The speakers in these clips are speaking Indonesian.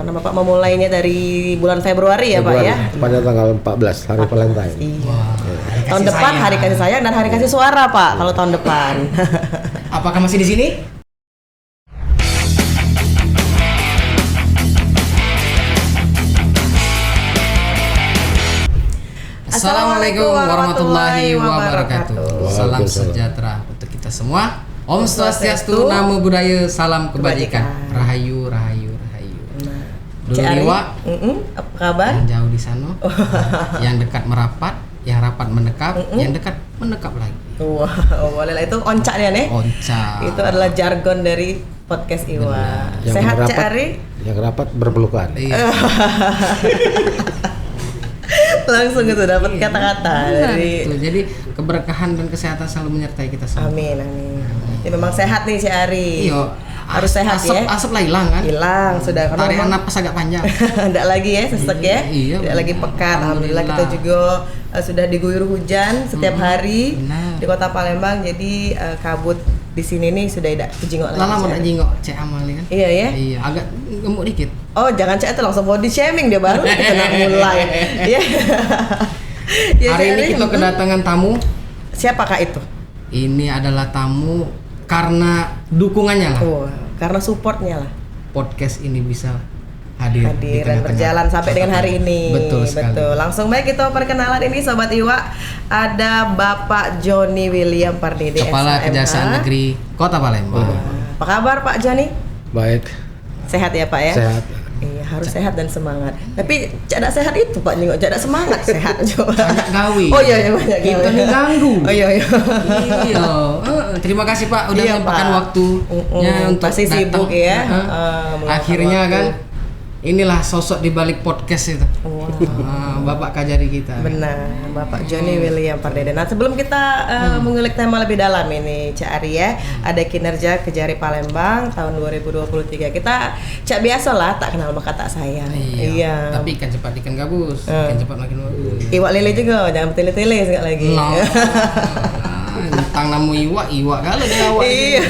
karena Bapak memulainya dari bulan Februari ya Pak ya. Pada tanggal 14 hari Valentine. Iya. Tahun depan hari kasih sayang dan hari kasih suara Pak kalau tahun depan. Apakah masih di sini? Assalamualaikum warahmatullahi wabarakatuh. Salam sejahtera untuk kita semua. Om Swastiastu, Namo Buddhaya, salam kebajikan. Rahayu, rahayu, rahayu. Dulu Iwa, apa kabar? yang jauh di sana, yang dekat merapat, yang rapat mendekap, yang dekat mendekap lagi. Wow, boleh lah, itu oncaknya nih. Oncak. Itu adalah jargon dari podcast Iwa. Yang Sehat rapat, Cak Ari? Yang rapat berpelukan. Iya. Langsung itu dapat kata-kata dari. Itu. Jadi keberkahan dan kesehatan selalu menyertai kita semua. Amin, amin. Jadi memang sehat nih Cak Ari. Iya. Harus sehat ya. Asap lah hilang kan? Hilang sudah. Tarikan napas agak panjang. Tidak lagi ya sesek ya. Iya, Tidak lagi pekat. Alhamdulillah kita Alhamdulillah. juga sudah diguyur hujan setiap hari benar. di Kota Palembang. Jadi kabut di sini nih sudah tidak kejengok lagi. Lama Cak mau Ari. jengok Cek Amal nih kan? Iya ya. Iya, agak gemuk dikit. Oh jangan Cak itu langsung body shaming dia baru kena mulai. Ya. Ya, Hari Cak ini Ari, kita kedatangan tamu. siapakah itu? Ini adalah tamu karena dukungannya lah. Karena supportnya lah. Podcast ini bisa hadir di Dan tengah-tengah berjalan sampai dengan hari ini. Betul sekali. Langsung baik kita perkenalan ini Sobat Iwa. Ada Bapak Joni William Pardede, Kepala SHMH. Kejaksaan Negeri Kota Palembang. Apa kabar Pak Joni? Baik, Sehat ya Pak ya? sehat. Iya, harus sehat dan semangat. Tapi cadak sehat itu Pak Ningok, cadak semangat sehat coba. Banyak gawe. Oh iya banyak Kita gawe. nih ganggu. Oh iya. Iya. Terima kasih Pak udah Iya, menyempatkan Pak. waktunya untuk Pasti datang. sibuk ya. Meluangkan Akhirnya waktu. kan inilah sosok di balik podcast itu. Bapak Kajari kita. Benar, Bapak Joni William Pardede. Nah, sebelum kita mengulik tema lebih dalam ini, Cak Ari ya, ada kinerja Kejari Palembang tahun 2023. Kita Cak biasa lah, tak kenal maka tak sayang. Iya. Tapi ikan cepat ikan gabus, ikan cepat makin bagus. Iwak lele juga, jangan bertele-tele sekali lagi. Tentang namu iwak kalau dia awak. Iya.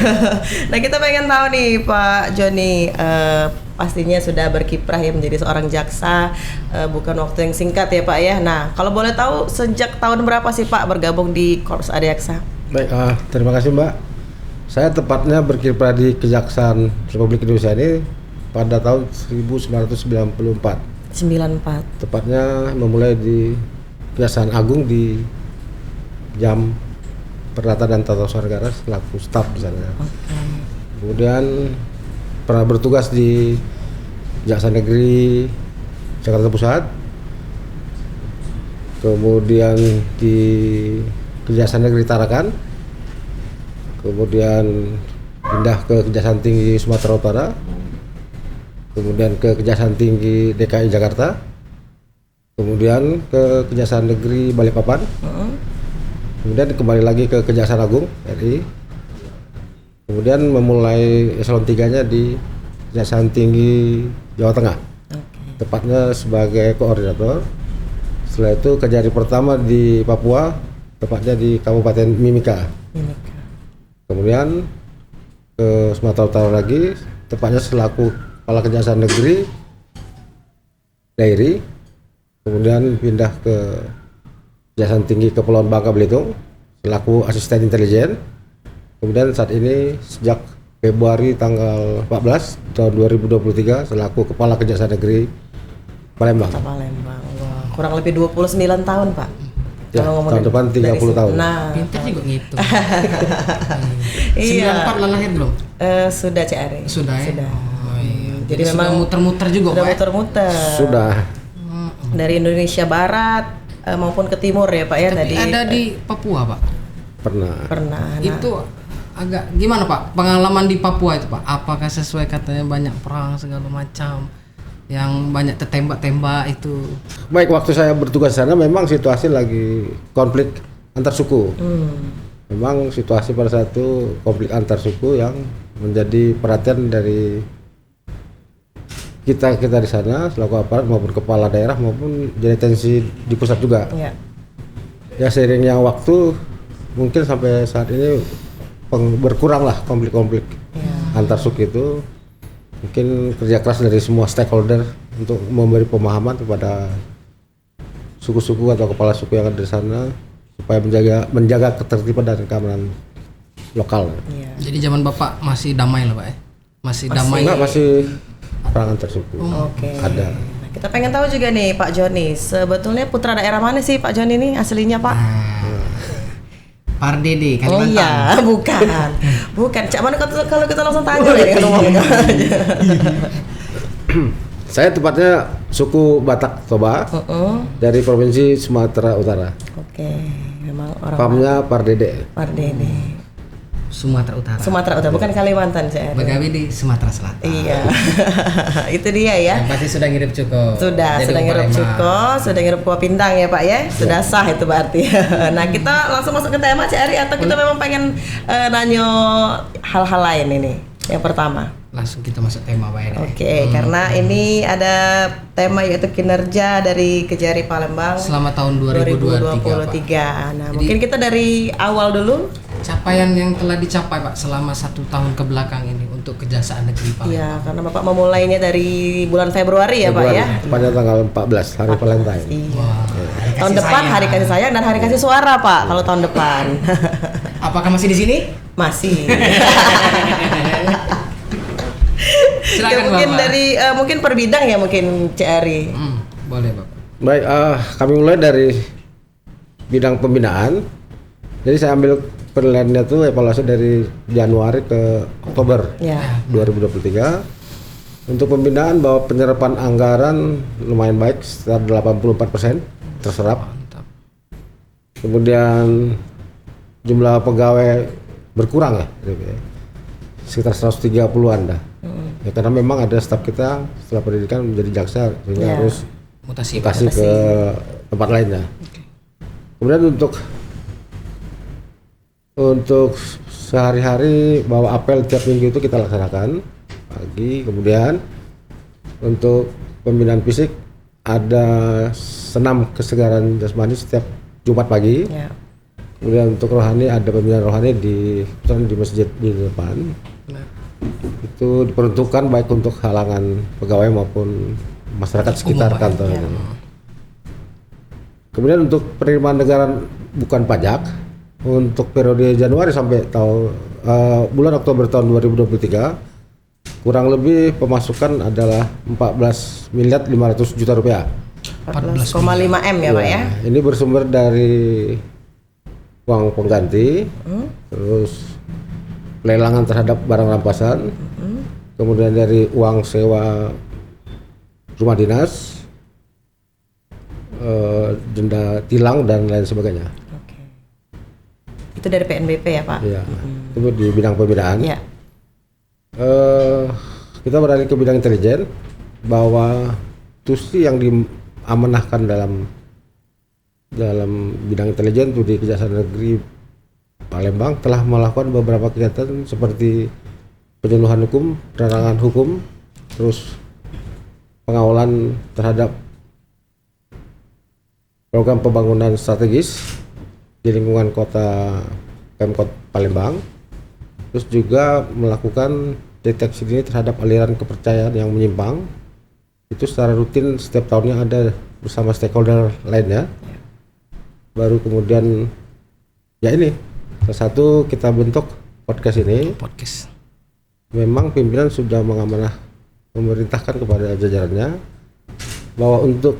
Nah, kita pengen tahu nih Pak Joni, pastinya sudah berkiprah ya menjadi seorang jaksa, bukan waktu yang singkat ya Pak ya. Nah, kalau boleh tahu sejak tahun berapa sih Pak bergabung di Korps Adiaksa? Baik, terima kasih Mbak. Saya tepatnya berkiprah di Kejaksaan Republik Indonesia ini pada tahun 1994. 94. Tepatnya memulai di Kejaksaan Agung di Jam Perdata dan Tata Usaha Negara selaku staf di sana. Kemudian pernah bertugas di Kejaksaan Negeri Jakarta Pusat, kemudian di Kejaksaan Negeri Tarakan, kemudian pindah ke Kejaksaan Tinggi Sumatera Utara, kemudian ke Kejaksaan Tinggi DKI Jakarta, kemudian ke Kejaksaan Negeri Balikpapan, kemudian kembali lagi ke Kejaksaan Agung RI, kemudian memulai eselon 3-nya di Kejaksaan Tinggi Jawa Tengah, tepatnya sebagai koordinator. Setelah itu Kejari pertama di Papua, tepatnya di Kabupaten Mimika. Kemudian ke Sumatera Utara lagi, tepatnya selaku Kepala Kejaksaan Negeri Dairi. Kemudian pindah ke Kejaksaan Tinggi Kepulauan Bangka Belitung selaku asisten intelijen. Kemudian saat ini sejak Februari tanggal 14 tahun 2023 selaku Kepala Kejaksaan Negeri Palembang. Kota Palembang. Wah, kurang lebih 29 tahun, Pak. Ya, tahun depan 30 tahun. Nah, Pintar juga ngitung. iya. 94 lah lahir belum? Sudah Cak Ari. Sudah ya? Sudah. Oh, iya. Jadi Sudah memang muter-muter juga Sudah Pak ya? muter-muter. Sudah. Dari Indonesia Barat maupun ke timur ya Pak ya. Tapi Tadi ada di Papua Pak? Pernah. pernah. Nah, Itu agak gimana Pak pengalaman di Papua itu Pak? Apakah sesuai katanya banyak perang segala macam yang banyak tertembak-tembak itu? Baik, waktu saya bertugas di sana memang situasi lagi konflik antar suku. Memang situasi pada saat itu konflik antar suku yang menjadi perhatian dari kita di sana selaku aparat maupun kepala daerah maupun jadi tensi di pusat juga. ya. Ya seiringnya waktu mungkin sampai saat ini berkurang lah konflik-konflik Ya. antar suku itu. mungkin kerja keras dari semua stakeholder untuk memberi pemahaman kepada suku-suku atau kepala suku yang ada di sana supaya menjaga ketertiban dan keamanan lokal. Iya. Jadi zaman Bapak masih damai lah Pak ya? Masih damai. Enggak, masih perang antar suku. Oke. Ada. Nah, kita pengen tahu juga nih Pak Joni, sebetulnya putra daerah mana sih Pak Joni ini aslinya Pak? Pardede Oh Kalimantan. iya, bukan. Cak mana kalau kita langsung tanya ya ngomongnya. Saya tepatnya suku Batak Toba dari provinsi Sumatera Utara. Oke, memang orang Pamnya Pardede. Pardede. Sumatera Utara. Sumatera Utara, bukan Kalimantan saya. Begawi di Sumatera Selatan. Iya, itu dia ya. Yang pasti sudah ngirim cuko. Sudah ngirup cuko, sudah ngirup kuah pindang ya Pak ya. Sudah sah itu berarti. Nah kita langsung masuk ke tema Cik Ari atau kita memang pengen nanya hal-hal lain ini? Yang pertama. Langsung kita masuk tema Pak ya. Oke, karena ini ada tema yaitu kinerja dari Kejari Palembang Selama tahun 2023 Pak. 2023. Nah, Jadi- mungkin kita dari awal dulu. Capaian yang telah dicapai Pak selama 1 tahun ke belakang ini untuk Kejaksaan Negeri Palembang. Ya, karena Bapak memulainya dari bulan Februari ya Pak ya. Pada tanggal 14 hari Valentine. Iya. Wah, hari Tahun kasih depan sayang. hari kasih sayang dan hari kasih suara Pak kalau tahun depan. Apakah masih di sini? Masih. Silakan Ya, mungkin Bapak. dari mungkin per bidang ya mungkin Cik Ari. Boleh Bapak. Baik, kami mulai dari bidang pembinaan. Jadi saya ambil penilaiannya tuh evaluasi dari Januari ke Oktober Ya. 2023. Untuk pembinaan bahwa penyerapan anggaran lumayan baik, sekitar 84% terserap. Mantap. Kemudian jumlah pegawai berkurang ya, gitu ya. Sekitar 130-an dah. Ya, karena memang ada staf kita setelah pendidikan menjadi jaksa sehingga Ya. harus Mutasi. dikasih ke tempat lainnya. Kemudian untuk sehari-hari bahwa apel tiap minggu itu kita laksanakan pagi. Kemudian untuk pembinaan fisik ada senam kesegaran jasmani setiap Jumat pagi. Ya. Kemudian untuk rohani ada pembinaan rohani di masjid di depan. Benar. Itu diperuntukkan baik untuk halangan pegawai maupun masyarakat sekitar Umum, Pak. kantor Ya. ini. Kemudian untuk penerimaan negara bukan pajak untuk periode Januari sampai bulan Oktober tahun 2023 kurang lebih pemasukan adalah 14 miliar 500 juta rupiah. 14,5 M ya Pak ya. Ini bersumber dari uang pengganti, terus lelangan terhadap barang rampasan, kemudian dari uang sewa rumah dinas, denda tilang dan lain sebagainya. Oke. Itu dari PNBP ya Pak? Ya, itu di bidang pembinaan. Ya. Kita beralih ke bidang intelijen bahwa tusi yang diamanahkan dalam bidang intelijen itu di Kejaksaan Negeri Palembang telah melakukan beberapa kegiatan seperti penyuluhan hukum, penerangan hukum, terus pengawalan terhadap program pembangunan strategis di lingkungan kota Pemkot Palembang, terus juga melakukan deteksi dini terhadap aliran kepercayaan yang menyimpang. Itu secara rutin setiap tahunnya ada bersama stakeholder lainnya. Baru kemudian ya ini salah satu kita bentuk podcast ini. Podcast. Memang pimpinan sudah memerintahkan kepada jajarannya bahwa untuk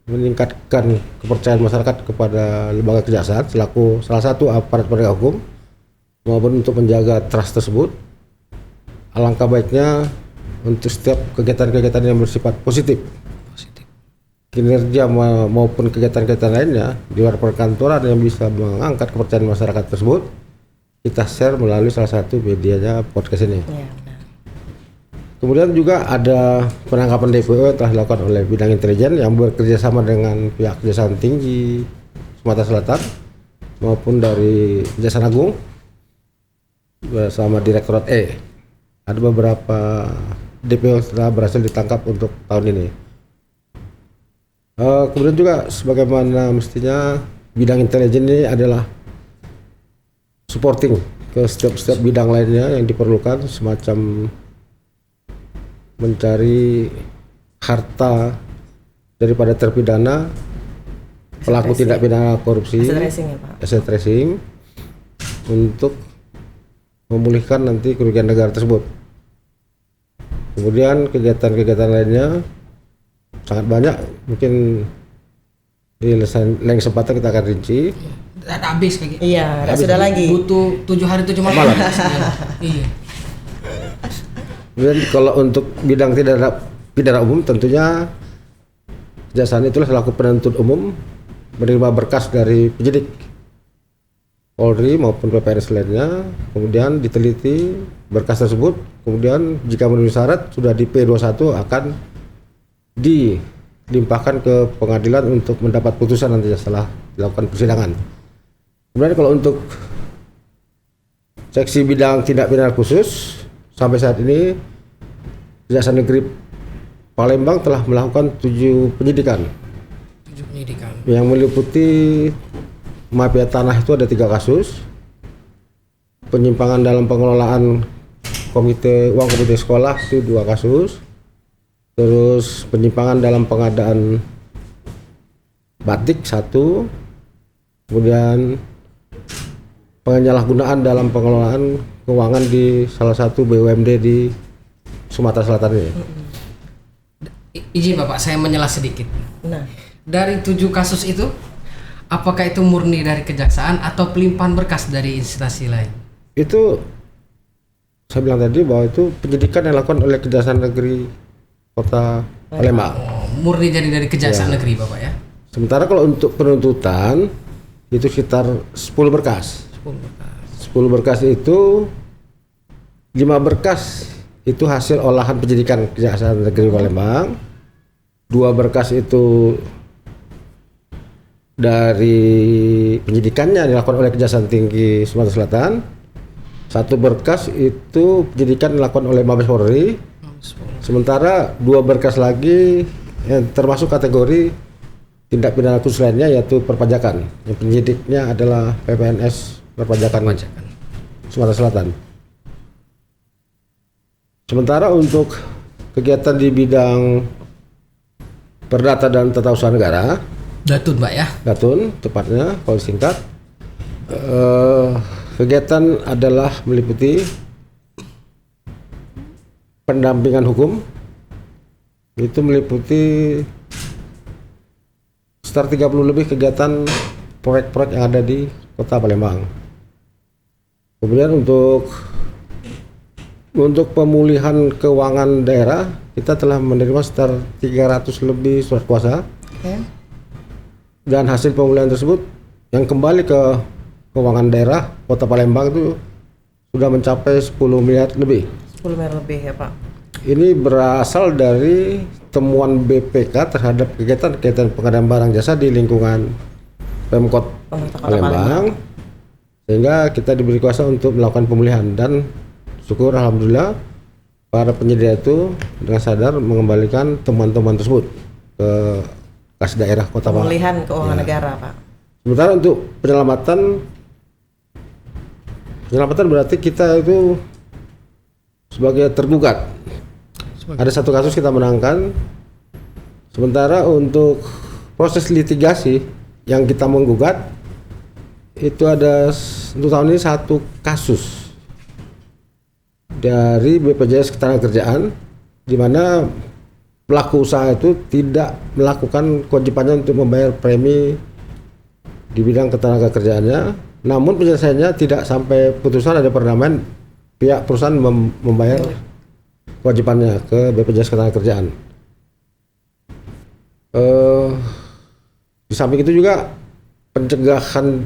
meningkatkan kepercayaan masyarakat kepada lembaga kejaksaan selaku salah satu aparat penegak hukum maupun untuk menjaga trust tersebut, alangkah baiknya untuk setiap kegiatan-kegiatan yang bersifat positif, kinerja maupun kegiatan-kegiatan lainnya di luar perkantoran yang bisa mengangkat kepercayaan masyarakat tersebut, kita share melalui salah satu medianya podcast ini. Ya, benar. Kemudian juga ada penangkapan DPO yang telah dilakukan oleh bidang intelijen yang bekerja sama dengan pihak Kejaksaan Tinggi Sumatera Selatan maupun dari Kejaksaan Agung bersama Direktorat E. Ada beberapa DPO yang telah berhasil ditangkap untuk tahun ini. Kemudian juga sebagaimana mestinya bidang intelijen ini adalah supporting ke setiap bidang lainnya yang diperlukan, semacam mencari harta daripada terpidana, pelaku tindak pidana korupsi, Aset tracing ya Pak. aset tracing, untuk memulihkan nanti kerugian negara tersebut. Kemudian kegiatan-kegiatan lainnya sangat banyak, mungkin di lain kesempatan kita akan rinci. Ada habis kayak gitu. Iya, nggak sudah lagi. Butuh 7 hari 7 malam. Iya. Kemudian kalau untuk bidang pidana umum, tentunya Kejaksaan itulah selaku penuntut umum menerima berkas dari penyidik Polri maupun PPNS lainnya, kemudian diteliti berkas tersebut, kemudian jika memenuhi syarat sudah di P21 akan dilimpahkan ke pengadilan untuk mendapat putusan nantinya setelah dilakukan persidangan. Kemudian kalau untuk seksi bidang tindak pidana khusus, sampai saat ini Kejaksaan Negeri Palembang telah melakukan 7 penyidikan 7 penyidikan. yang meliputi mafia tanah itu ada 3 kasus, penyimpangan dalam pengelolaan uang komite sekolah itu 2 kasus, terus penyimpangan dalam pengadaan batik 1, kemudian penyalahgunaan dalam pengelolaan keuangan di salah satu BUMD di Sumatera Selatan ini. Izin Bapak, saya menyela sedikit. Nah, Dari 7 kasus itu, apakah itu murni dari kejaksaan atau pelimpahan berkas dari instansi lain? Itu saya bilang tadi bahwa itu penyidikan yang dilakukan oleh Kejaksaan Negeri Kota Palembang. Oh, murni jadi dari kejaksaan Ya. negeri Bapak ya? Sementara kalau untuk penuntutan itu sekitar 10 berkas. 10 berkas. 10 berkas itu 5 berkas itu hasil olahan penyidikan Kejaksaan Negeri Palembang. 2 berkas itu dari penyidikannya dilakukan oleh Kejaksaan Tinggi Sumatera Selatan. 1 berkas itu penyidikan dilakukan oleh Mabes Polri. Sementara 2 berkas lagi yang termasuk kategori tindak pidana khusus lainnya yaitu perpajakan. Yang penyidiknya adalah PPNS Perpajakan Sumatera Selatan. Sementara untuk kegiatan di bidang perdata dan tata usaha negara, Datun Mbak ya? Datun tepatnya kalau singkat, kegiatan adalah meliputi pendampingan hukum, itu meliputi sekitar 30 lebih kegiatan proyek-proyek yang ada di Kota Palembang. Kemudian untuk pemulihan keuangan daerah, kita telah menerima sekitar 300 lebih surat kuasa. oke. Dan hasil pemulihan tersebut yang kembali ke keuangan daerah Kota Palembang itu sudah mencapai 10 miliar lebih. 10 miliar lebih ya Pak. Ini berasal dari temuan BPK terhadap kegiatan pengadaan barang jasa di lingkungan Pemkot Pemerintah Kota Palembang, sehingga kita diberi kuasa untuk melakukan pemulihan. Dan syukur alhamdulillah para penyedia itu dengan sadar mengembalikan temuan-temuan tersebut ke kas daerah Kota Palembang. Pemulihan keuangan negara Pak. Sementara untuk penyelamatan berarti kita itu sebagai tergugat. Ada 1 kasus kita menangkan. Sementara untuk proses litigasi yang kita menggugat itu ada untuk tahun ini 1 kasus dari BPJS Ketenagakerjaan, di mana pelaku usaha itu tidak melakukan kewajibannya untuk membayar premi di bidang ketenagakerjaannya, namun penyelesaiannya tidak sampai putusan ada perdamaian, pihak perusahaan membayar kewajibannya ke BPJS Ketenagakerjaan. Di samping itu juga pencegahan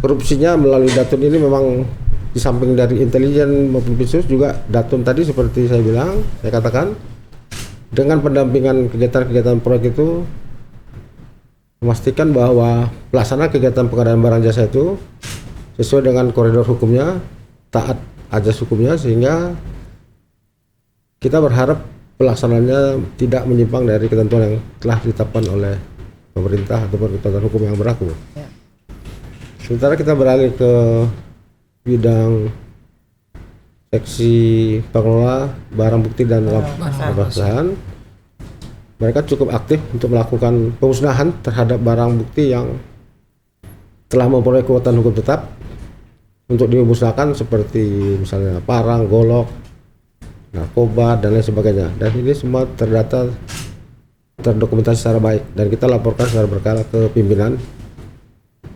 korupsinya melalui Datun ini memang di samping dari intelijen maupun khusus juga Datun tadi seperti saya katakan dengan pendampingan kegiatan-kegiatan proyek itu memastikan bahwa pelaksanaan kegiatan pengadaan barang jasa itu sesuai dengan koridor hukumnya, taat ajas hukumnya, sehingga kita berharap pelaksanaannya tidak menyimpang dari ketentuan yang telah ditetapkan oleh pemerintah ataupun ketentuan hukum yang berlaku. Ya. Sementara kita beralih ke bidang seksi pengelola barang bukti dan perusahaan. Mereka cukup aktif untuk melakukan pemusnahan terhadap barang bukti yang telah memperoleh kekuatan hukum tetap untuk dimusnahkan, seperti misalnya parang, golok, narkoba dan lain sebagainya. Dan ini semua terdata, terdokumentasi secara baik, dan kita laporkan secara berkala ke pimpinan,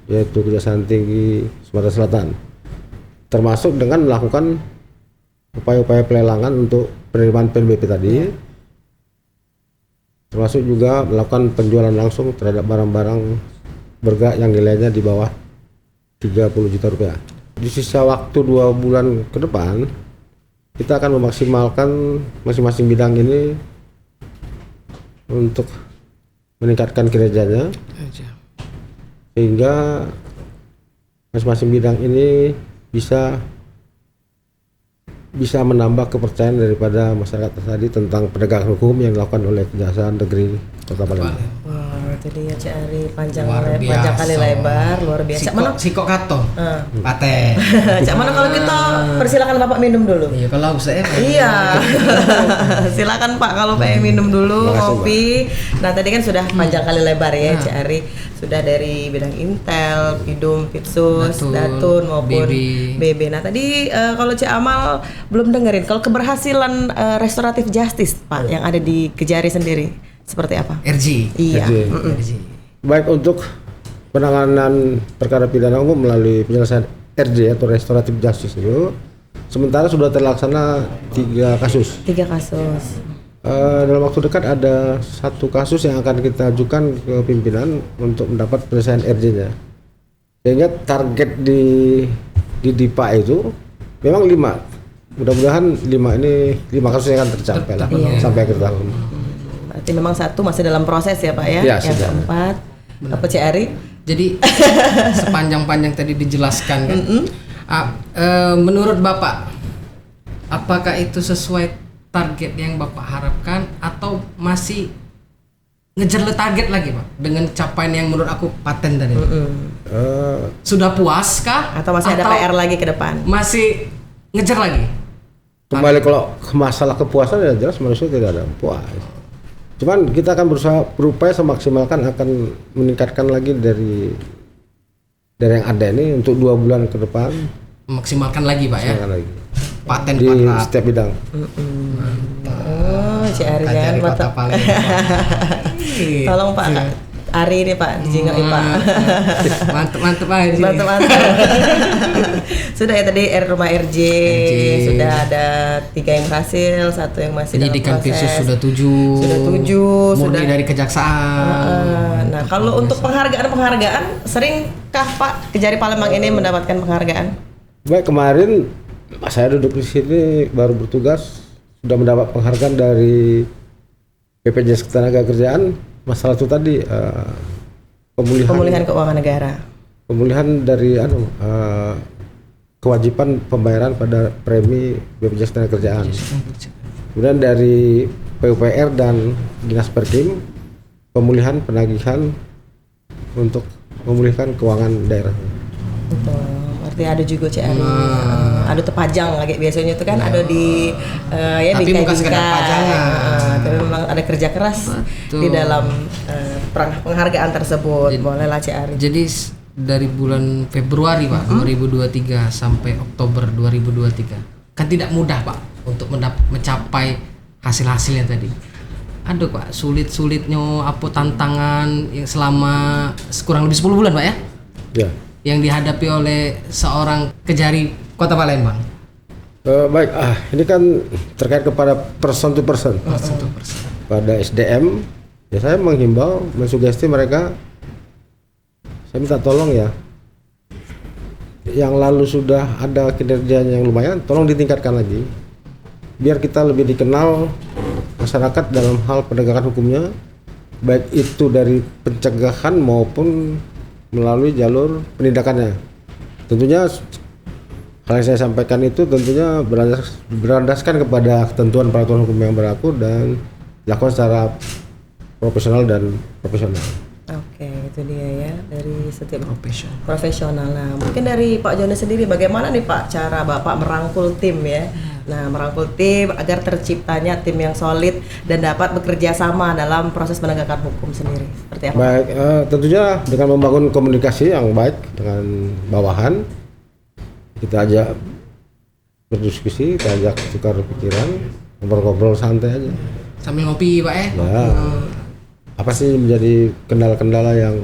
yaitu Kejaksaan Tinggi Sumatera Selatan, termasuk dengan melakukan upaya-upaya pelelangan untuk penerimaan PNBP tadi, termasuk juga melakukan penjualan langsung terhadap barang-barang bergerak yang nilainya di bawah 30 juta rupiah. Di sisa waktu 2 bulan ke depan, kita akan memaksimalkan masing-masing bidang ini untuk meningkatkan kinerjanya, sehingga masing-masing bidang ini bisa menambah kepercayaan daripada masyarakat tadi tentang penegakan hukum yang dilakukan oleh Kejaksaan Negeri Kota Palembang. Wah, itu dia Cik Ari, panjang Luar biasa. kali lebar, luar biasa. Mana? Siko kato. Paten. Cak mana kalau kita persilakan Bapak minum dulu. Iya, kalau saya Iya. Silakan Pak, kalau pengen minum dulu kopi. Nah, tadi kan sudah panjang kali lebar ya Cik Ari. Sudah dari bidang Intel, Pidum, Pitsus, Datun maupun BB. Nah, tadi kalau Cik Amal belum dengerin kalau keberhasilan restoratif justice Pak yang ada di Kejari sendiri seperti apa? RJ. Iya. RJ. Baik, untuk penanganan perkara pidana umum melalui penyelesaian RJ atau restoratif justice itu sementara sudah terlaksana 3 kasus. 3 kasus. Dalam waktu dekat ada 1 kasus yang akan kita ajukan ke pimpinan untuk mendapat penyelesaian RJ-nya. Sehingga target di DIPA itu memang 5. Mudah-mudahan 5 kasus yang akan tercapai lah sampai akhir tahun. Berarti memang 1 masih dalam proses ya Pak ya. Ya, yang keempat apa Cik Ari? Jadi sepanjang-panjang tadi dijelaskan kan. Menurut Bapak, apakah itu sesuai target yang Bapak harapkan atau masih ngejar target lagi Pak dengan capaian yang menurut aku paten tadi? Sudah puas kah? Atau masih ada PR lagi ke depan? Masih ngejar lagi? Kembali kalau masalah kepuasan ya jelas manusia tidak ada puas. Cuman kita akan berupaya semaksimalkan, akan meningkatkan lagi dari yang ada ini untuk 2 bulan ke depan. Maksimalkan lagi Pak ya? Lagi. Paten di Pak. setiap bidang. Oh, Cik Ari kan Kota Palembang. Tolong Pak Ari ini Pak dijingai Pak. Mantep Pak di sini. Mantap. Sudah ya tadi rumah RJ sudah ada 3 yang berhasil, 1 yang masih Penyidikan dalam proses. Pitsus sudah 7. Sudah 7. Murni dari kejaksaan. Nah, kalau untuk penghargaan seringkah Pak Kejari Palembang ini mendapatkan penghargaan? Baik, kemarin saya duduk di sini baru bertugas sudah mendapat penghargaan dari BPJS Ketenagakerjaan. Masalah itu tadi pemulihan keuangan negara. Pemulihan dari kewajiban pembayaran pada premi BPJS Ketenagakerjaan. Kemudian dari PUPR dan Dinas Perkim pemulihan penagihan untuk memulihkan keuangan daerah. Berarti ada juga Cik Ari. Ada terpajang lagi biasanya itu kan ada di tapi bukan sekedar pajangan. Tapi memang ada kerja keras di dalam penghargaan tersebut. Bolehlah Cik Ari. Jadi dari bulan Februari Pak 2023 sampai Oktober 2023 kan tidak mudah Pak untuk mencapai hasil-hasilnya tadi. Aduh Pak, sulit-sulitnya apa tantangan yang selama kurang lebih 10 bulan Pak ya? Ya. Yang dihadapi oleh seorang Kejari Kota Palembang. Baik, ini kan terkait kepada person to person. Pada SDM, ya saya menghimbau, mensugesti mereka, saya minta tolong ya, yang lalu sudah ada kinerjanya yang lumayan, tolong ditingkatkan lagi, biar kita lebih dikenal masyarakat dalam hal penegakan hukumnya, baik itu dari pencegahan maupun melalui jalur penindakannya. Tentunya hal yang saya sampaikan itu tentunya berlandaskan kepada ketentuan peraturan hukum yang berlaku dan dilakukan secara profesional. Oke, itu dia ya, dari setiap Profesional. profesional. Nah, mungkin dari Pak Joni sendiri bagaimana nih Pak cara Bapak merangkul tim ya? Nah, merangkul tim agar terciptanya tim yang solid dan dapat bekerja sama dalam proses penegakan hukum sendiri. Seperti apa? Baik, tentunya dengan membangun komunikasi yang baik dengan bawahan, kita ajak berdiskusi, kita ajak tukar pikiran, ngobrol-ngobrol santai aja. Sambil ngopi Pak ya. Nah, apa sih menjadi kendala-kendala yang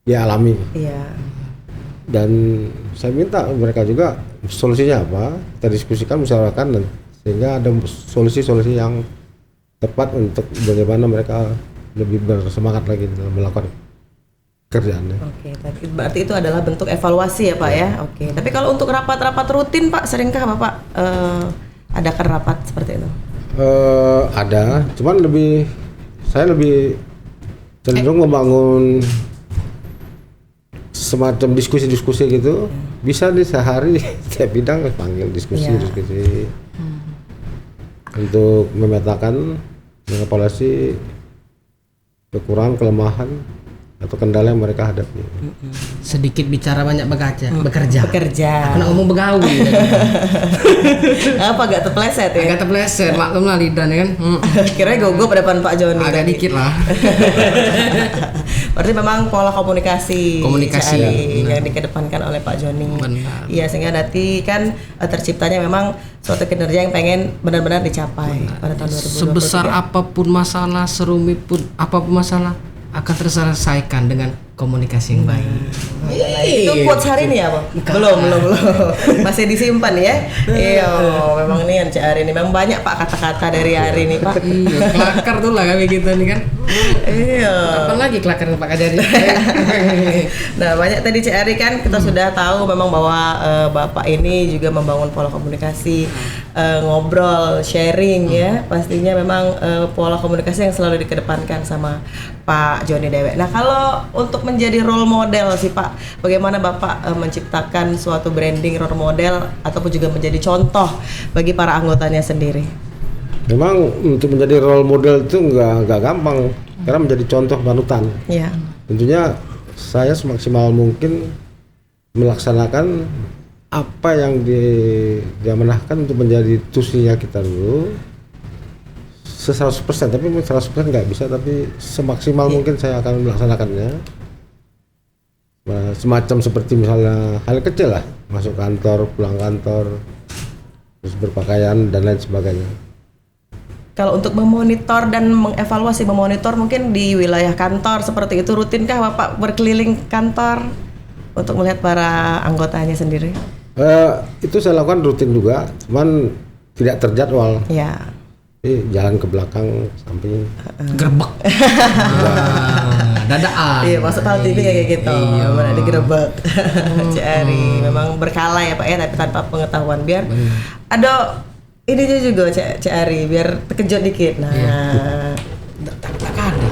dia alami? Iya. Dan saya minta mereka juga solusinya apa, kita diskusikan, musyawarahkan, dan sehingga ada solusi-solusi yang tepat untuk bagaimana mereka lebih bersemangat lagi dalam melakukan kerjaannya. Oke, tapi berarti itu adalah bentuk evaluasi ya Pak ya. Oke, tapi kalau untuk rapat-rapat rutin Pak, seringkah Bapak adakan rapat seperti itu? Ada, cuman saya lebih cenderung membangun semacam diskusi-diskusi gitu. Bisa nih sehari setiap bidang panggil diskusi untuk memetakan, mengevaluasi kekurangan, kelemahan atau kendala yang mereka hadapi. Sedikit bicara banyak bekerja. Bekerja. Aku nak ngomong begawi. Apa agak terpleset ya? Agak terpleset, maklum lah lidah nih kan. Kira-kira gugup depan Pak Joni. Agak tadi. dikit lah. Berarti memang pola komunikasi Komunikasi, yang dikedepankan oleh Pak Joni. Benar. Iya, sehingga nanti kan terciptanya memang suatu kinerja yang pengen benar-benar dicapai pada tahun 2023. Sebesar apapun masalah, serumit pun apapun masalah, akan terselesaikan dengan komunikasi yang baik. Itu quotes hari ini ya, Bang? Belum. Masih disimpan ya. Iya, memang nih Cak Ari ini memang banyak Pak kata-kata dari hari ini, Pak. Iya, kelakar tuh lah kami kita nih kan. Iya. Apa lagi kelakar Pak Kajari? Nah, banyak tadi Cak Ari kan kita sudah tahu memang bahwa Bapak ini juga membangun pola komunikasi, ngobrol, sharing ya. Pastinya memang pola komunikasi yang selalu dikedepankan sama Pak Joni Dewek. Nah, kalau untuk menjadi role model sih Pak, bagaimana Bapak menciptakan suatu branding role model ataupun juga menjadi contoh bagi para anggotanya sendiri? Memang untuk menjadi role model itu nggak gampang, karena menjadi contoh panutan. Iya. Tentunya saya semaksimal mungkin melaksanakan apa yang diamanahkan untuk menjadi tusinya kita dulu. 100%, tapi 100% nggak bisa, tapi semaksimal mungkin saya akan melaksanakannya. Nah, semacam seperti misalnya hal kecil lah, masuk kantor, pulang kantor, terus berpakaian dan lain sebagainya. Kalau untuk memonitor dan mengevaluasi, memonitor mungkin di wilayah kantor seperti itu, rutinkah Bapak berkeliling kantor untuk melihat para anggotanya sendiri? Itu saya lakukan rutin juga, cuman tidak terjadwal. Ya. Jalan ke belakang, samping. Gerbek. Dadaan. Iya, maksud hal TV kayak gitu. Iya. Mana digerebek. Cak Ari memang berkala ya Pak ya, tapi tanpa pengetahuan biar ada ini juga Cak Ari biar terkejut dikit. Nah. Tak ada.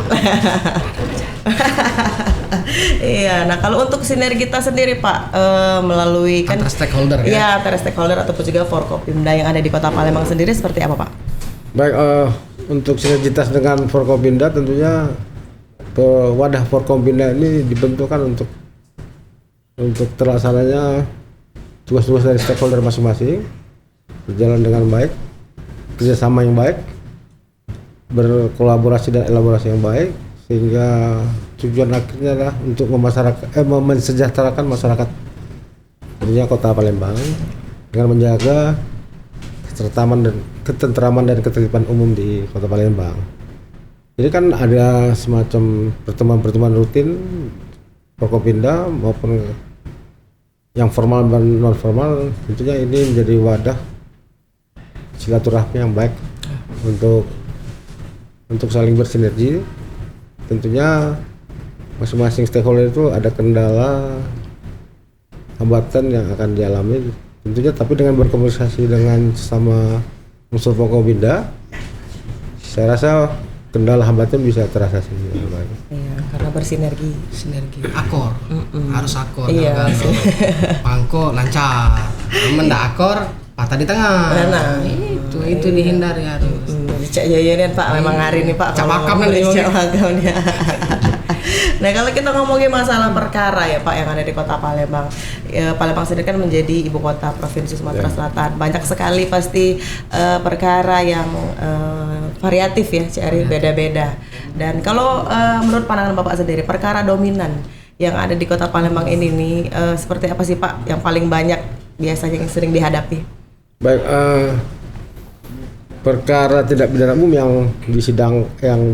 Iya, nah kalau untuk sinergitas sendiri Pak, melalui kan Antar stakeholder ya? Iya, antara stakeholder ataupun juga Forkopimda yang ada di Kota Palembang sendiri seperti apa Pak? Baik, untuk sinergitas dengan Forkopimda tentunya wadah Forkopimda ini dibentukkan untuk terlaksananya tugas-tugas dari stakeholder masing-masing berjalan dengan baik, kerjasama yang baik, berkolaborasi dan elaborasi yang baik, sehingga tujuan akhirnya adalah untuk mensejahterakan masyarakat tentunya Kota Palembang dengan menjaga ketentraman dan ketertiban umum di Kota Palembang. Jadi kan ada semacam pertemuan-pertemuan rutin Forkopimda maupun yang formal dan non formal, tentunya ini menjadi wadah silaturahmi yang baik untuk saling bersinergi. Tentunya masing-masing stakeholder itu ada kendala, hambatan yang akan dialami tentunya, tapi dengan berkomunikasi dengan sesama unsur Forkopimda, saya rasa kendala hambatan bisa terasa sendiri. Iya, karena bersinergi. Sinergi, akor, harus akor. Iya. Pangko lancar, mendak akor patah di tengah. Nah, itu dihindari harus. Cak Yayan Pak, memang hari ini Pak. Cak Makam nih. Cak Makam ya. Nah kalau kita ngomongin masalah perkara ya Pak yang ada di Kota Palembang, Palembang sendiri kan menjadi ibu kota provinsi Sumatera Selatan. Banyak sekali pasti perkara yang variatif ya, cari beda-beda. Dan kalau menurut pandangan Bapak sendiri, perkara dominan yang ada di Kota Palembang ini nih seperti apa sih Pak? Yang paling banyak biasanya yang sering dihadapi? Baik, perkara tidak pidana umum yang disidang yang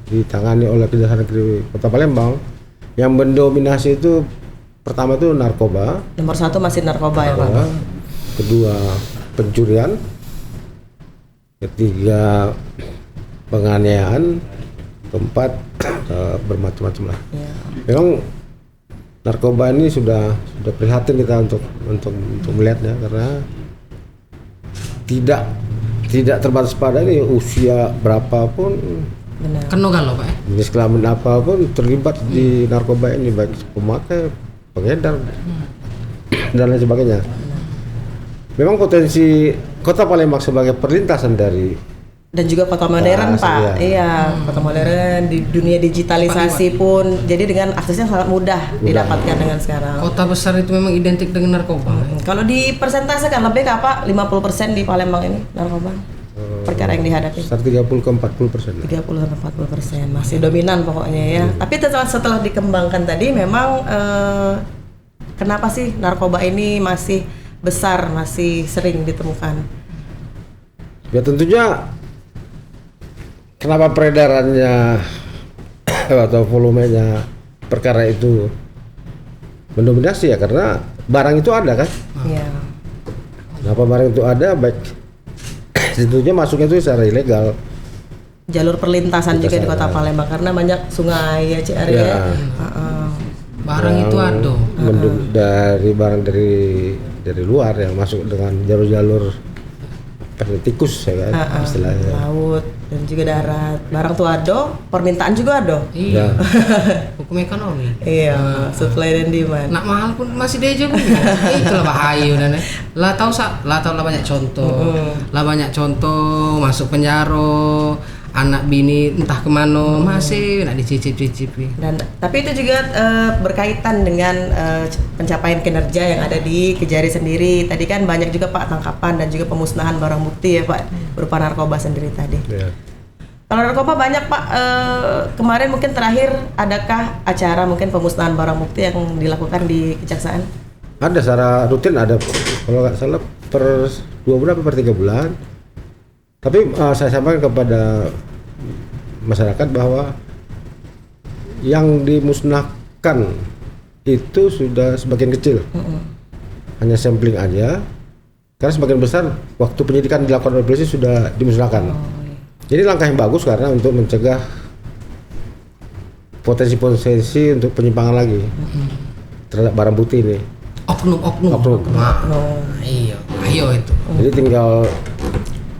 ditangani oleh Kejaksaan Negeri Kota Palembang yang mendominasi itu pertama itu narkoba. Nomor 1 masih narkoba ya Pak. Kedua pencurian. Ketiga penganiayaan. Keempat bermacam-macam lah. Ya. Memang narkoba ini sudah prihatin kita untuk melihatnya karena tidak terbatas pada ini usia berapapun, Benar. Keno galau Pak ya? jenis kelamin apapun terlibat di narkoba ini, baik pemakai, pengedar dan lain sebagainya. Memang potensi Kota Palembang sebagai perlintasan dari Dan juga kota modern Pak, iya. kota modern di dunia digitalisasi pun, jadi dengan aksesnya sangat mudah didapatkan dengan sekarang. Kota besar itu memang identik dengan narkoba. Kalau di persentase kan lebih ke apa? 50% di Palembang ini narkoba. Perkara yang dihadapi. sekitar 30 ke 40%. 30-40% masih dominan pokoknya ya. Tapi setelah dikembangkan tadi memang kenapa sih narkoba ini masih besar, masih sering ditemukan? Ya tentunya kenapa peredarannya atau volumenya perkara itu mendominasi ya karena barang itu ada kan. Iya. Kenapa barang itu ada, baik tentunya masuknya itu secara ilegal. Jalur perlintasan juga di Kota Palembang karena banyak sungai ya CR ya. Barang itu ada. Dari barang dari luar yang masuk dengan jalur-jalur tikus ya kan istilahnya. Laut dan juga darat. Barang tuh ada, permintaan juga ada. Iya. Hukum ekonomi. Iya, supply dan demand. Nak mahal pun masih dia juga. Itulah bahaya dan lah tahu lah banyak contoh. Lah banyak contoh masuk penjara, anak bini entah kemana masih nak dicicip-cicipi. Dan tapi itu juga berkaitan dengan pencapaian kinerja yang ada di Kejari sendiri. Tadi kan banyak juga Pak tangkapan dan juga pemusnahan barang bukti ya Pak berupa narkoba sendiri tadi. Ya. Kalau narkoba banyak Pak, kemarin mungkin terakhir adakah acara mungkin pemusnahan barang bukti yang dilakukan di Kejaksaan? Ada secara rutin, ada kalau nggak salah per 2 bulan per 3 bulan. Tapi saya sampaikan kepada masyarakat bahwa yang dimusnahkan itu sudah sebagian kecil, hanya sampling aja. Karena sebagian besar waktu penyidikan dilakukan oleh polisi sudah dimusnahkan. Jadi langkah yang bagus karena untuk mencegah potensi untuk penyimpangan lagi terhadap barang bukti ini. Oknum. Iya, ayo itu. Jadi tinggal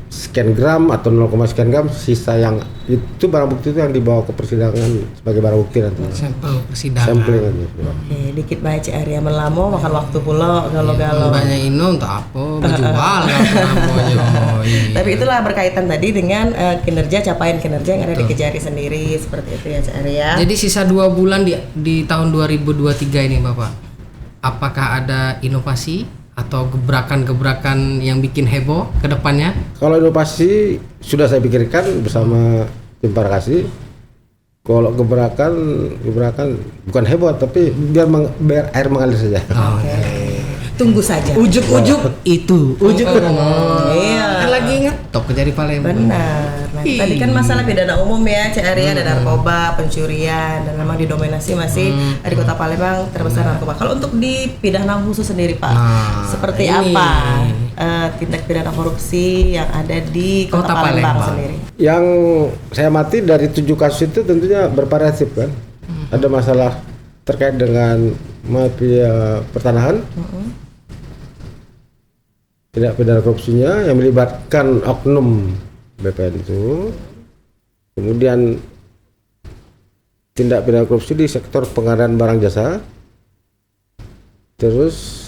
sekian gram atau 0, sekian gram sisa yang itu barang bukti itu yang dibawa ke persidangan sebagai barang bukti nanti. Sampel persidangan. Sampling aja. Oke, dikit banyak CR ya melamo makan waktu pula galau-galau. Banyak ini untuk apa? Berjual Tapi itulah berkaitan tadi dengan capaian kinerja yang ada di Kejari sendiri seperti itu ya CR ya. Jadi sisa 2 bulan di tahun 2023 ini Bapak, apakah ada inovasi atau gebrakan-gebrakan yang bikin heboh ke depannya? Kalau inovasi sudah saya pikirkan bersama tim Parakasi. Kalau gebrakan bukan heboh tapi biar air mengalir saja. Oke. Tunggu saja. Ujuk-ujuk itu. Iya. Kan lagi ngetop Kejari Palembang. Benar. Nah, tadi kan masalah pidana umum ya, CR ya, ada narkoba, pencurian, dan memang didominasi masih di Kota Palembang terbesar narkoba. Kalau untuk di pidana khusus sendiri Pak, seperti ini. apa tindak pidana korupsi yang ada di Kota Palembang sendiri? Yang saya amati dari 7 kasus itu tentunya bervariatif kan. Ada masalah terkait dengan mafia pertanahan. Tindak pidana korupsinya yang melibatkan oknum BPN itu, kemudian tindak pidana korupsi di sektor pengadaan barang jasa, terus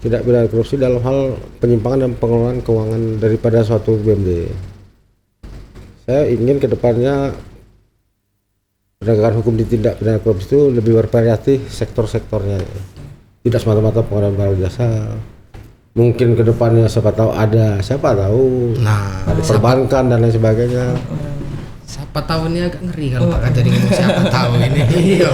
tindak pidana korupsi dalam hal penyimpangan dan pengelolaan keuangan daripada suatu BUMD. Saya ingin kedepannya penegakan hukum di tindak pidana korupsi itu lebih bervariatif sektor-sektornya. Tidak semata-mata pengadaan barang jasa. Mungkin kedepannya siapa tahu ada perbankan dan lain sebagainya. Siapa tahu ini agak ngeri kalau Pak Kajari ngomong siapa tahu ini. Iya.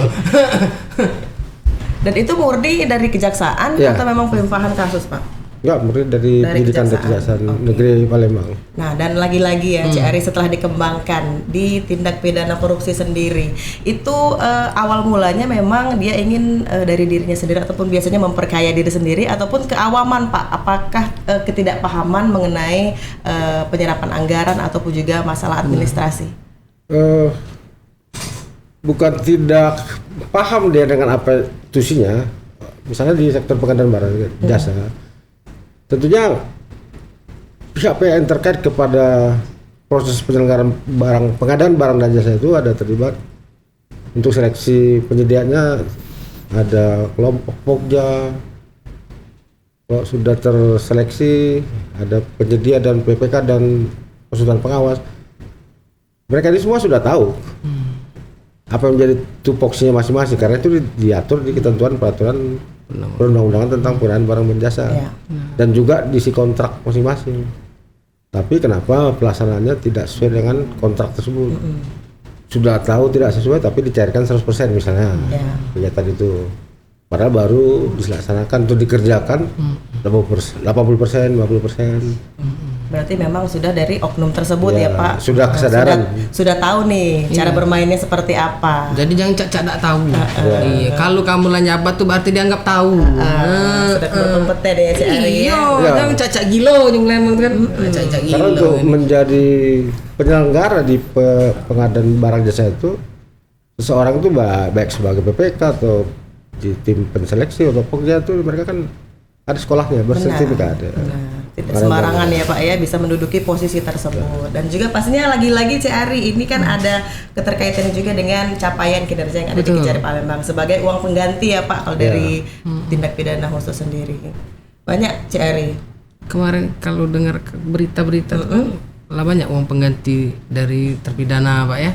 Dan itu murni dari kejaksaan Ya. atau memang pelimpahan kasus, Pak? Enggak, murni dari penyidikan dari Kejaksaan Negeri Palembang. Nah, dan lagi-lagi ya, Cik Ari, setelah dikembangkan di tindak pidana korupsi sendiri, itu awal mulanya memang dia ingin dari dirinya sendiri ataupun biasanya memperkaya diri sendiri ataupun keawaman, Pak. Apakah ketidakpahaman mengenai penyerapan anggaran ataupun juga masalah administrasi? Bukan tidak paham dia dengan apa tusinya. Misalnya di sektor pengadaan barang jasa. Tentunya pihak yang terkait kepada proses penyelenggaraan pengadaan barang dan jasa itu ada terlibat. Untuk seleksi penyediaannya ada kelompok Pokja. Kalau sudah terseleksi ada penyedia dan PPK dan konsultan pengawas. Mereka ini semua sudah tahu apa yang menjadi tupoksinya masing-masing, karena itu diatur di ketentuan peraturan perundang-undangan tentang pengadaan barang dan jasa dan juga diisi kontrak masing-masing. Tapi kenapa pelaksanaannya tidak sesuai dengan kontrak tersebut? Sudah tahu tidak sesuai tapi dicairkan 100% misalnya kegiatan itu, padahal baru dilaksanakan untuk dikerjakan 80%, 50%. Berarti memang sudah dari oknum tersebut ya, Pak. Sudah kesadaran. Sudah tahu nih cara bermainnya seperti apa. Jadi jangan cak tak tahu. Iya, kalau kamu lah nyabat tuh berarti dianggap tahu. Sudah berkompeten ya, Cik Ari. Iya, jangan cak gilo yang lemong kan. Cak gilo. Karena untuk menjadi penyelenggara di pengadaan barang jasa itu, seseorang itu baik sebagai PPK atau di tim penseleksi atau Pokja itu mereka kan ada sekolahnya, bersertifikat. Tidak sembarangan ya, Pak ya, bisa menduduki posisi tersebut. Dan juga pastinya lagi-lagi Cik Ari ini kan ada keterkaitannya juga dengan capaian kinerja yang ada di Kejari Palembang sebagai uang pengganti ya, Pak, kalau dari tindak pidana khusus sendiri. Banyak Cik Ari. Kemarin kalau dengar berita-berita tuh lah banyak uang pengganti dari terpidana, Pak ya.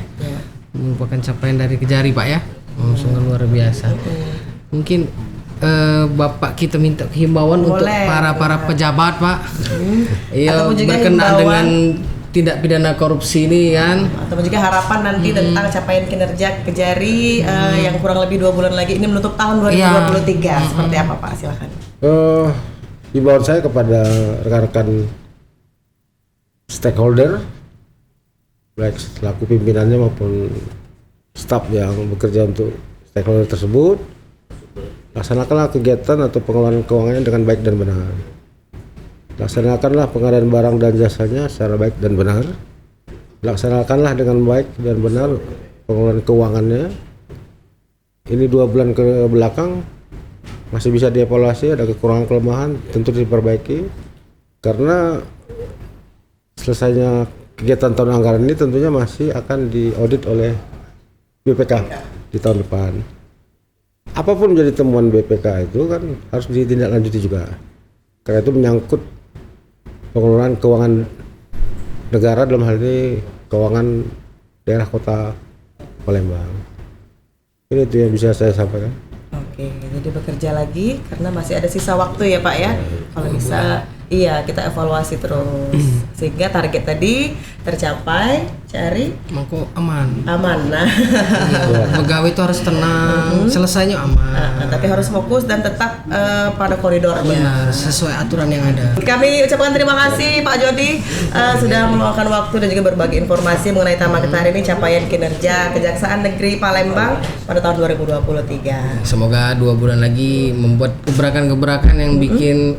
Merupakan capaian dari Kejari, Pak ya. Sungguh luar biasa. Mungkin Bapak kita minta himbauan untuk para pejabat, Pak. Iya, berkenaan dengan tindak pidana korupsi ini kan. Atau juga harapan nanti tentang capaian kinerja Kejari yang kurang lebih 2 bulan lagi ini menutup tahun 2023. Seperti apa, Pak? Silakan. Himbauan saya kepada rekan-rekan stakeholder, baik selaku pimpinannya maupun staf yang bekerja untuk stakeholder tersebut, laksanakanlah kegiatan atau pengelolaan keuangannya dengan baik dan benar. Laksanakanlah pengadaan barang dan jasanya secara baik dan benar. Laksanakanlah dengan baik dan benar pengelolaan keuangannya. Ini 2 bulan ke belakang masih bisa dievaluasi, ada kekurangan kelemahan tentu diperbaiki. Karena selesainya kegiatan tahun anggaran ini tentunya masih akan diaudit oleh BPK di tahun depan. Apapun menjadi temuan BPK itu kan harus ditindaklanjuti juga, karena itu menyangkut pengelolaan keuangan negara, dalam hal ini keuangan daerah kota Palembang. Ini itu yang bisa saya sampaikan. Oke, jadi bekerja lagi karena masih ada sisa waktu ya, Pak ya. Kalau bisa kita evaluasi terus sehingga target tadi tercapai, cari Mangko aman. Nah. Pegawai itu harus tenang, selesainya aman. Tapi harus fokus dan tetap pada koridornya. Benar, sesuai aturan yang ada. Kami ucapkan terima kasih Pak Jody sudah meluangkan waktu dan juga berbagi informasi mengenai tema kita hari ini, capaian kinerja Kejaksaan Negeri Palembang pada tahun 2023. Semoga 2 bulan lagi membuat gebrakan-gebrakan yang bikin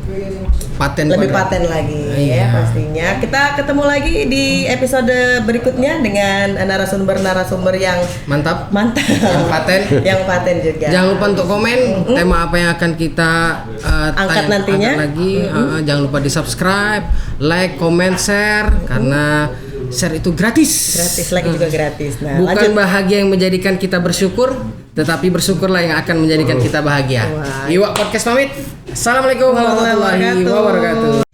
lebih paten lagi ya pastinya. Kita ketemu lagi di episode berikutnya dengan narasumber yang mantap yang paten juga. Jangan lupa untuk komen tema apa yang akan kita angkat nantinya lagi. Jangan lupa di subscribe, like, comment, share, karena share itu gratis, lagi juga gratis. Nah, bukan bahagia yang menjadikan kita bersyukur, tetapi bersyukurlah yang akan menjadikan kita bahagia. Iwak Podcast pamit. Assalamualaikum warahmatullahi wabarakatuh.